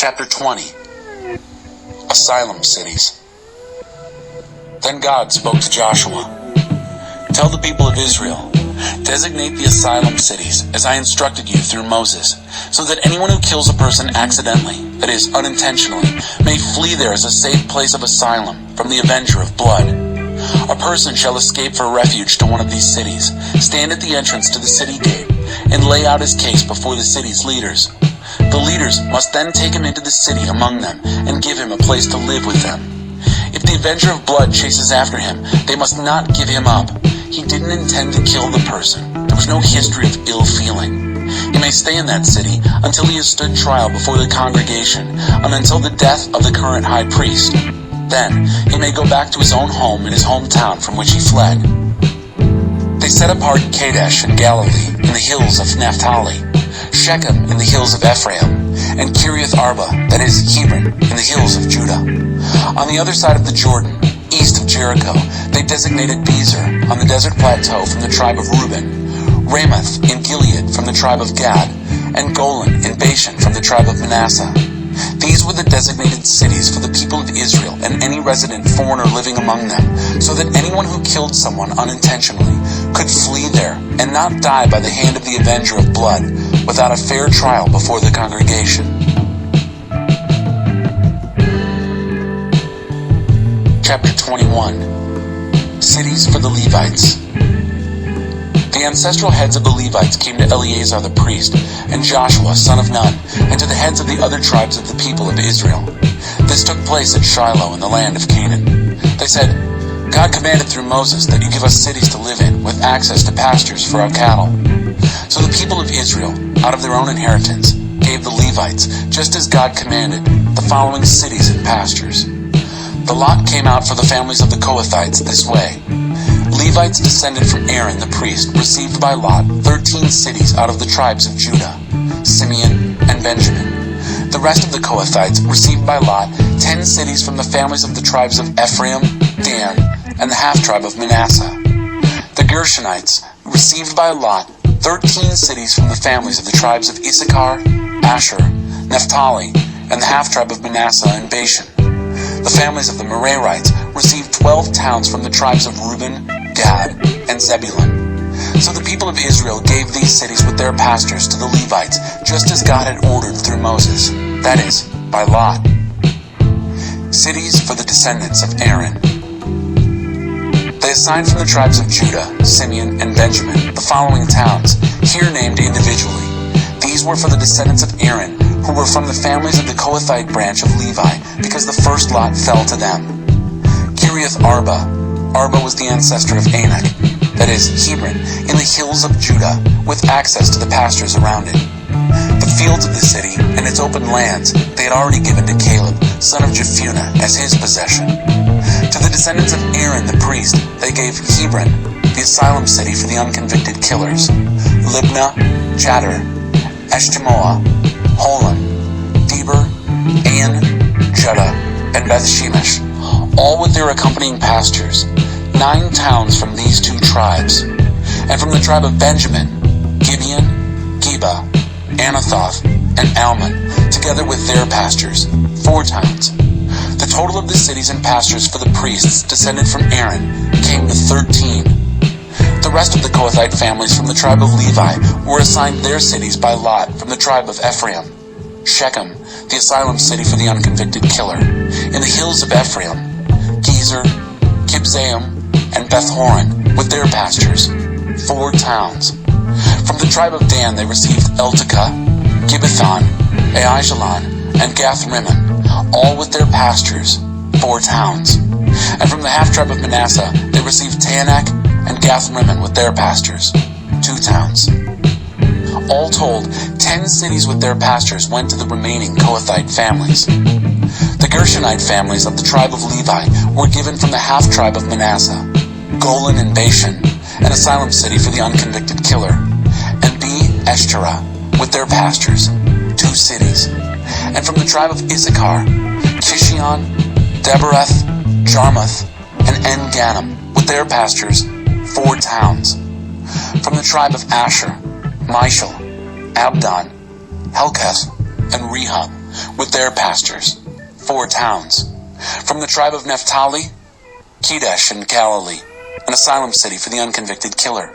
Chapter 20. Asylum Cities. Then God spoke to Joshua. Tell the people of Israel, designate the asylum cities as I instructed you through Moses, so that anyone who kills a person accidentally, that is, unintentionally, may flee there as a safe place of asylum from the avenger of blood. A person shall escape for refuge to one of these cities, stand at the entrance to the city gate, and lay out his case before the city's leaders. The leaders must then take him into the city among them and give him a place to live with them. If the avenger of blood chases after him, they must not give him up. He didn't intend to kill the person. There was no history of ill feeling. He may stay in that city until he has stood trial before the congregation and until the death of the current high priest. Then he may go back to his own home in his hometown from which he fled. They set apart Kadesh in Galilee in the hills of Naphtali, Shechem in the hills of Ephraim, and Kiriath Arba, that is, Hebron, in the hills of Judah. On the other side of the Jordan, east of Jericho, they designated Bezer on the desert plateau from the tribe of Reuben, Ramoth in Gilead from the tribe of Gad, and Golan in Bashan from the tribe of Manasseh. These were the designated cities for the people of Israel and any resident foreigner living among them, so that anyone who killed someone unintentionally could flee there and not die by the hand of the avenger of blood without a fair trial before the congregation. Chapter 21. Cities for the Levites. The ancestral heads of the Levites came to Eleazar the priest, and Joshua son of Nun, and to the heads of the other tribes of the people of Israel. This took place at Shiloh in the land of Canaan. They said, God commanded through Moses that you give us cities to live in, with access to pastures for our cattle. So the people of Israel, out of their own inheritance, gave the Levites, just as God commanded, the following cities and pastures. The lot came out for the families of the Kohathites this way. Levites descended from Aaron the priest received by lot 13 cities out of the tribes of Judah, Simeon, and Benjamin. The rest of the Kohathites received by lot 10 cities from the families of the tribes of Ephraim, Dan, and the half-tribe of Manasseh. The Gershonites received by lot 13 cities from the families of the tribes of Issachar, Asher, Naphtali, and the half-tribe of Manasseh and Bashan. The families of the Merarites received 12 towns from the tribes of Reuben, Gad, and Zebulun. So the people of Israel gave these cities with their pastors to the Levites, just as God had ordered through Moses, that is, by lot. Cities for the descendants of Aaron. They assigned from the tribes of Judah, Simeon, and Benjamin the following towns, here named individually. These were for the descendants of Aaron, who were from the families of the Kohathite branch of Levi, because the first lot fell to them. Kiriath Arba. Arba was the ancestor of Anak, that is, Hebron, in the hills of Judah, with access to the pastures around it. The fields of the city and its open lands they had already given to Caleb, son of Jephunneh, as his possession. To the descendants of Aaron the priest, they gave Hebron, the asylum city for the unconvicted killers, Libnah, Jattir, Eshtemoa, Holon, Deber, Ain, Judah, and Beth-Shemesh, all with their accompanying pastures, 9 towns from these 2 tribes. And from the tribe of Benjamin, Gibeon, Geba, Anathoth, and Almon, together with their pastures, 4 towns. The total of the cities and pastures for the priests descended from Aaron came to 13. The rest of the Kohathite families from the tribe of Levi were assigned their cities by lot from the tribe of Ephraim. Shechem, the asylum city for the unconvicted killer, in the hills of Ephraim, Gezer, Kibzaim, and Beth-horon with their pastures, 4 towns. From the tribe of Dan they received Eltekeh, Gibbethon, Aijalon, and Gath-rimmon, all with their pastures, 4 towns. And from the half-tribe of Manasseh they received Taanach and Gath-rimmon with their pastures, 2 towns. All told, 10 cities with their pastures went to the remaining Kohathite families. The Gershonite families of the tribe of Levi were given from the half-tribe of Manasseh, Golan and Bashan, an asylum city for the unconvicted killer, and B.Eshterah with their pastures, 2 cities. And from the tribe of Issachar, Kishion, Debereth, Jarmuth, and En-Ganim with their pastures, 4 towns. From the tribe of Asher, Mishal, Abdon, Helkath, and Rehob with their pastors, 4 towns. From the tribe of Naphtali, Kedesh in Galilee, an asylum city for the unconvicted killer.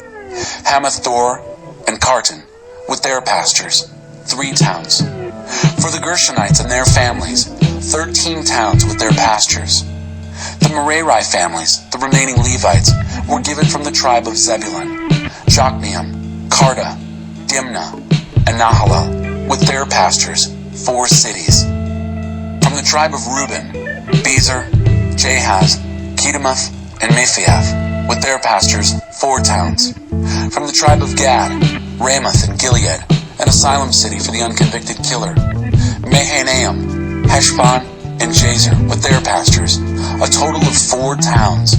Hamath-dor and Kartan, with their pastors, 3 towns. For the Gershonites and their families, 13 towns with their pastors. The Merari families, the remaining Levites, were given from the tribe of Zebulun, Jokneam, Karta, Dimnah, and Nahalal, with their pastors, 4 cities. From the tribe of Reuben, Bezer, Jahaz, Kedemoth, and Mephiath, with their pastors, 4 towns. From the tribe of Gad, Ramoth and Gilead, an asylum city for the unconvicted killer. Mahanaim, Heshbon, and Jazer, with their pastors, a total of 4 towns.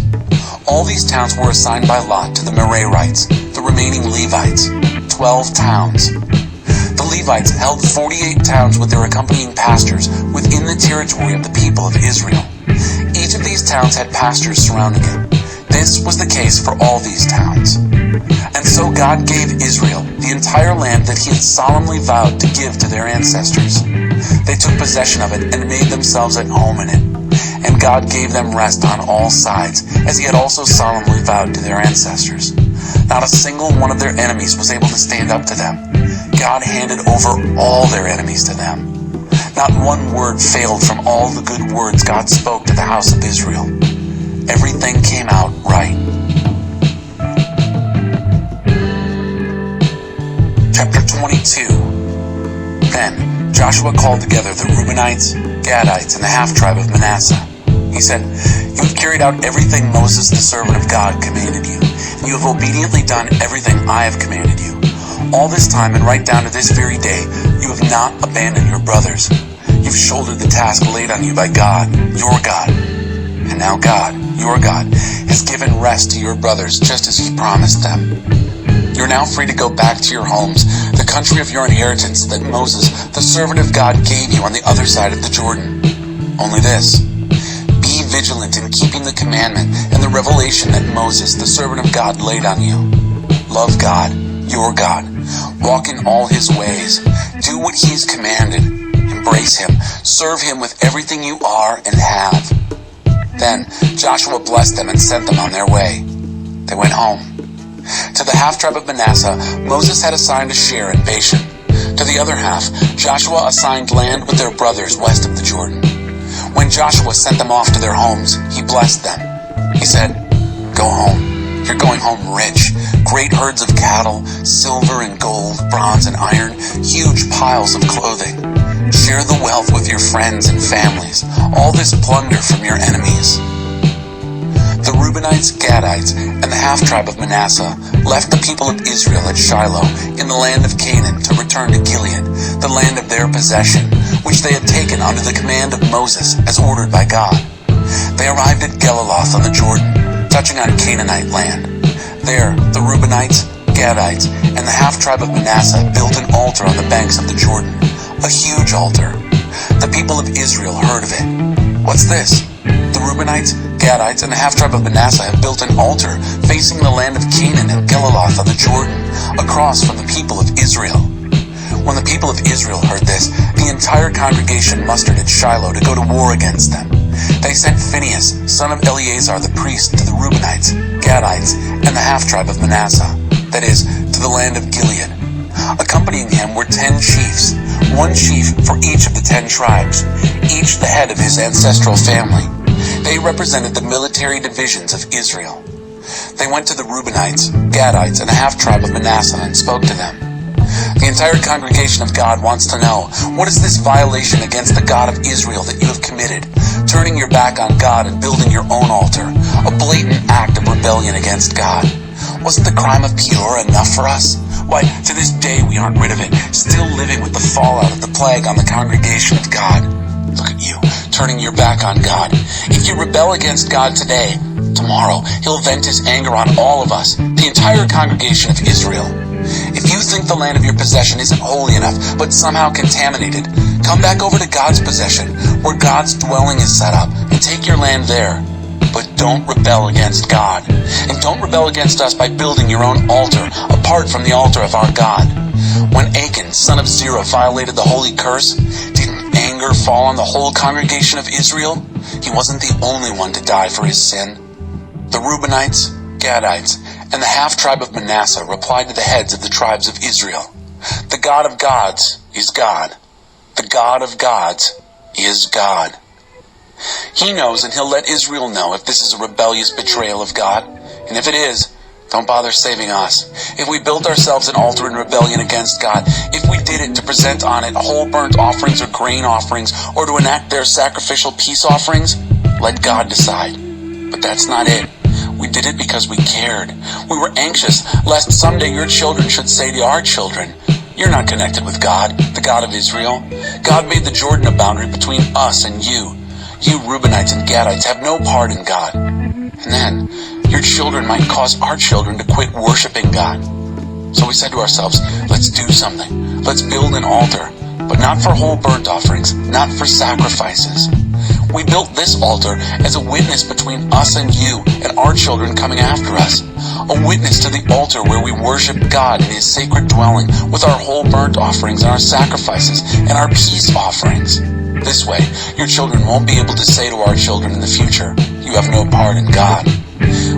All these towns were assigned by lot to the Merarites, the remaining Levites, 12 towns. The Levites held 48 towns with their accompanying pastors within the territory of the people of Israel. Each of these towns had pastors surrounding it. This was the case for all these towns. And so God gave Israel the entire land that he had solemnly vowed to give to their ancestors. They took possession of it and made themselves at home in it. And God gave them rest on all sides, as he had also solemnly vowed to their ancestors. Not a single one of their enemies was able to stand up to them. God handed over all their enemies to them. Not one word failed from all the good words God spoke to the house of Israel. Everything came out right. Chapter 22. Then Joshua called together the Reubenites, Gadites, and the half-tribe of Manasseh. He said, "You have carried out everything Moses, the servant of God, commanded you, and you have obediently done everything I have commanded you. All this time and right down to this very day, you have not abandoned your brothers. You've shouldered the task laid on you by God, your God. And now God, your God, has given rest to your brothers just as he promised them. You're now free to go back to your homes, the country of your inheritance that Moses, the servant of God, gave you on the other side of the Jordan. Only this, be vigilant in keeping the commandment and the revelation that Moses, the servant of God, laid on you. Love God, your God. Walk in all his ways. Do what he has commanded. Embrace him. Serve him with everything you are and have." Then Joshua blessed them and sent them on their way. They went home. To the half-tribe of Manasseh, Moses had assigned a share in Bashan. To the other half, Joshua assigned land with their brothers west of the Jordan. When Joshua sent them off to their homes, he blessed them. He said, "Go home. You're going home rich. Great herds of cattle, silver and gold, bronze and iron, huge piles of clothing. Share the wealth with your friends and families, all this plunder from your enemies." The Reubenites, Gadites, and the half-tribe of Manasseh left the people of Israel at Shiloh in the land of Canaan to return to Gilead, the land of their possession, which they had taken under the command of Moses as ordered by God. They arrived at Geliloth on the Jordan, touching on Canaanite land. There, the Reubenites, Gadites, and the half-tribe of Manasseh built an altar on the banks of the Jordan, a huge altar. The people of Israel heard of it. "What's this? The Reubenites, Gadites, and the half-tribe of Manasseh have built an altar facing the land of Canaan and Geliloth on the Jordan, across from the people of Israel." When the people of Israel heard this, the entire congregation mustered at Shiloh to go to war against them. They sent Phinehas, son of Eleazar the priest, to the Reubenites, Gadites, and the half-tribe of Manasseh, that is, to the land of Gilead. Accompanying him were 10 chiefs, one chief for each of the 10 tribes, each the head of his ancestral family. They represented the military divisions of Israel. They went to the Reubenites, Gadites, and the half-tribe of Manasseh and spoke to them. "The entire congregation of God wants to know, what is this violation against the God of Israel that you have committed, turning your back on God and building your own altar, a blatant act of rebellion against God? Wasn't the crime of Peor enough for us? Why, to this day we aren't rid of it, still living with the fallout of the plague on the congregation of God. Look at you, turning your back on God. If you rebel against God today, tomorrow he'll vent his anger on all of us, the entire congregation of Israel. If you think the land of your possession isn't holy enough, but somehow contaminated, come back over to God's possession, where God's dwelling is set up, and take your land there. But don't rebel against God. And don't rebel against us by building your own altar, apart from the altar of our God. When Achan, son of Zerah, violated the holy curse, didn't anger anger fall on the whole congregation of Israel, he wasn't the only one to die for his sin. The Reubenites, Gadites, and the half-tribe of Manasseh replied to the heads of the tribes of Israel, "The God of gods is God. The God of gods is God." He knows, and he'll let Israel know if this is a rebellious betrayal of God. And if it is, don't bother saving us. If we built ourselves an altar in rebellion against God, if we did it to present on it whole burnt offerings or grain offerings, or to enact their sacrificial peace offerings, let God decide. But that's not it. We did it because we cared. We were anxious lest someday your children should say to our children, "You're not connected with God, the God of Israel. God made the Jordan a boundary between us and you. You Reubenites and Gadites have no part in God." And then, your children might cause our children to quit worshiping God. So we said to ourselves, let's do something. Let's build an altar, but not for whole burnt offerings, not for sacrifices. We built this altar as a witness between us and you and our children coming after us. A witness to the altar where we worship God in his sacred dwelling with our whole burnt offerings and our sacrifices and our peace offerings. This way, your children won't be able to say to our children in the future, "You have no part in God."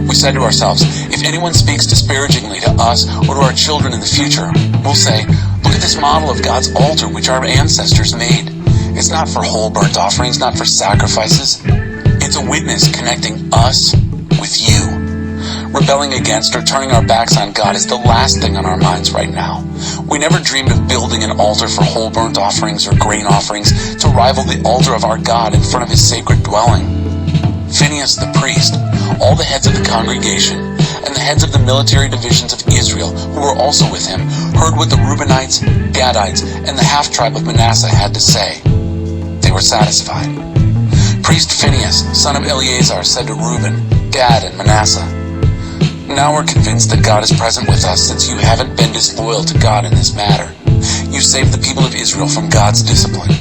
We said to ourselves, if anyone speaks disparagingly to us or to our children in the future, we'll say, "Look at this model of God's altar which our ancestors made. It's not for whole burnt offerings, not for sacrifices. It's a witness connecting us with you." Rebelling against or turning our backs on God is the last thing on our minds right now. We never dreamed of building an altar for whole burnt offerings or grain offerings to rival the altar of our God in front of his sacred dwelling. Phinehas the priest, all the heads of the congregation, and the heads of the military divisions of Israel, who were also with him, heard what the Reubenites, Gadites, and the half-tribe of Manasseh had to say. They were satisfied. Priest Phinehas, son of Eleazar, said to Reuben, Gad, and Manasseh, "Now we're convinced that God is present with us, since you haven't been disloyal to God in this matter. You saved the people of Israel from God's discipline."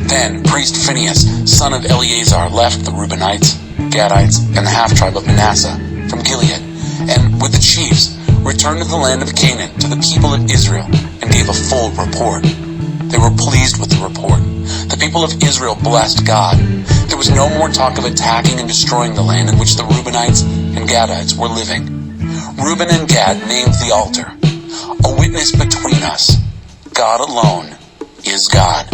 Then priest Phinehas, son of Eleazar, left the Reubenites, Gadites, and the half-tribe of Manasseh from Gilead, and with the chiefs returned to the land of Canaan to the people of Israel and gave a full report. They were pleased with the report. The people of Israel blessed God. There was no more talk of attacking and destroying the land in which the Reubenites and Gadites were living. Reuben and Gad named the altar, "A witness between us. God alone is God."